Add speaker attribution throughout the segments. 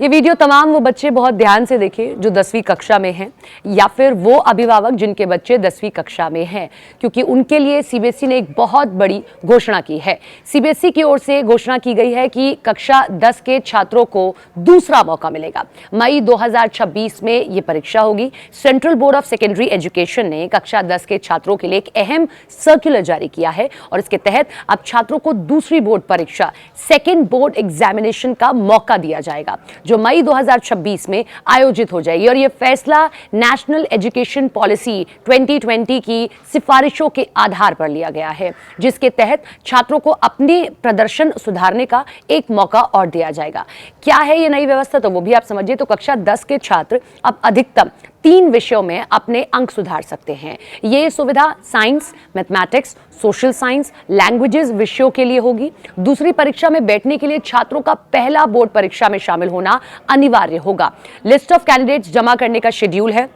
Speaker 1: ये वीडियो तमाम वो बच्चे बहुत ध्यान से देखें जो 10वीं कक्षा में हैं या फिर वो अभिभावक जिनके बच्चे 10वीं कक्षा में हैं, क्योंकि उनके लिए सीबीएसई ने एक बहुत बड़ी घोषणा की है। सीबीएसई की ओर से घोषणा की गई है कि कक्षा 10 के छात्रों को दूसरा मौका मिलेगा। मई 2026 में ये परीक्षा होगी। Central board of secondary education ने कक्षा 10 के छात्रों के लिए एक अहम सर्कुलर जारी किया है और इसके तहत अब छात्रों को दूसरी बोर्ड परीक्षा सेकेंड बोर्ड एग्जामिनेशन का मौका दिया जाएगा, जो मई 2026 में आयोजित हो जाएगी। और यह फैसला नेशनल एजुकेशन पॉलिसी 2020 की सिफारिशों के आधार पर लिया गया है, जिसके तहत छात्रों को अपने प्रदर्शन सुधारने का एक मौका और दिया जाएगा। क्या है ये नई व्यवस्था, तो वो भी आप समझिए। तो कक्षा 10 के छात्र अब अधिकतम 3 विषयों में अपने अंक सुधार सकते हैं। ये सुविधा science, mathematics, social science, languages विषयों के लिए होगी। दूसरी परीक्षा में बैठने के लिए छात्रों का पहला बोर्ड परीक्षा में शामिल होना अनिवार्य होगा। लिस्ट ऑफ कैंडिडेट्स जमा करने का शेड्यूल है।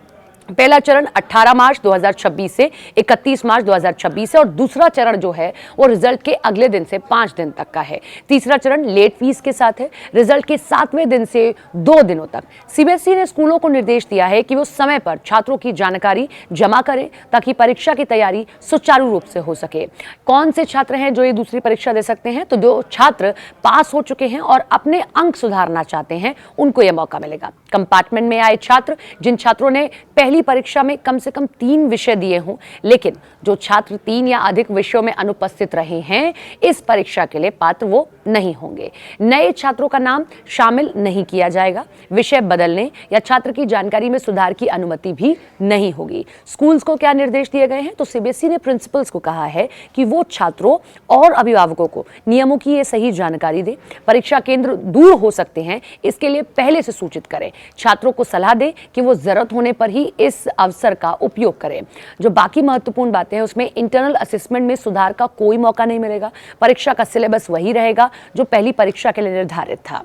Speaker 1: पहला चरण 18 मार्च 2026 से 31 मार्च 2026 है और दूसरा चरण जो है वो रिजल्ट के अगले दिन से 5 दिन तक का है। तीसरा चरण लेट फीस के साथ है, रिजल्ट के 7वें दिन से 2 दिनों तक। सीबीएसई ने स्कूलों को निर्देश दिया है कि वो समय पर छात्रों की जानकारी जमा करें ताकि परीक्षा की तैयारी सुचारू रूप से हो सके। कौन से छात्र हैं जो ये दूसरी परीक्षा दे सकते हैं, तो जो छात्र पास हो चुके हैं और अपने अंक सुधारना चाहते हैं उनको यह मौका मिलेगा। कंपार्टमेंट में आए छात्र, जिन छात्रों ने पहली परीक्षा में कम से कम 3 विषय दिए हों, लेकिन जो छात्र 3 या अधिक विषयों में अनुपस्थित रहे हैं, इस परीक्षा के लिए पात्र वो नहीं होंगे। नए छात्रों का नाम शामिल नहीं किया जाएगा। विषय बदलने या छात्र की जानकारी में सुधार की अनुमति भी नहीं होगी। स्कूल्स को क्या निर्देश दिए गए हैं, तो सीबीएसई ने प्रिंसिपल्स को कहा है कि वो छात्रों और अभिभावकों को नियमों की ये सही जानकारी दे। परीक्षा केंद्र दूर हो सकते हैं, इसके लिए पहले से सूचित करें। छात्रों को सलाह दें कि वो जरूरत होने पर ही इस अवसर का उपयोग करें। जो बाकी महत्वपूर्ण बातें हैं उसमें इंटरनल असेसमेंट में सुधार का कोई मौका नहीं मिलेगा। परीक्षा का सिलेबस वही रहेगा जो पहली परीक्षा के लिए निर्धारित था।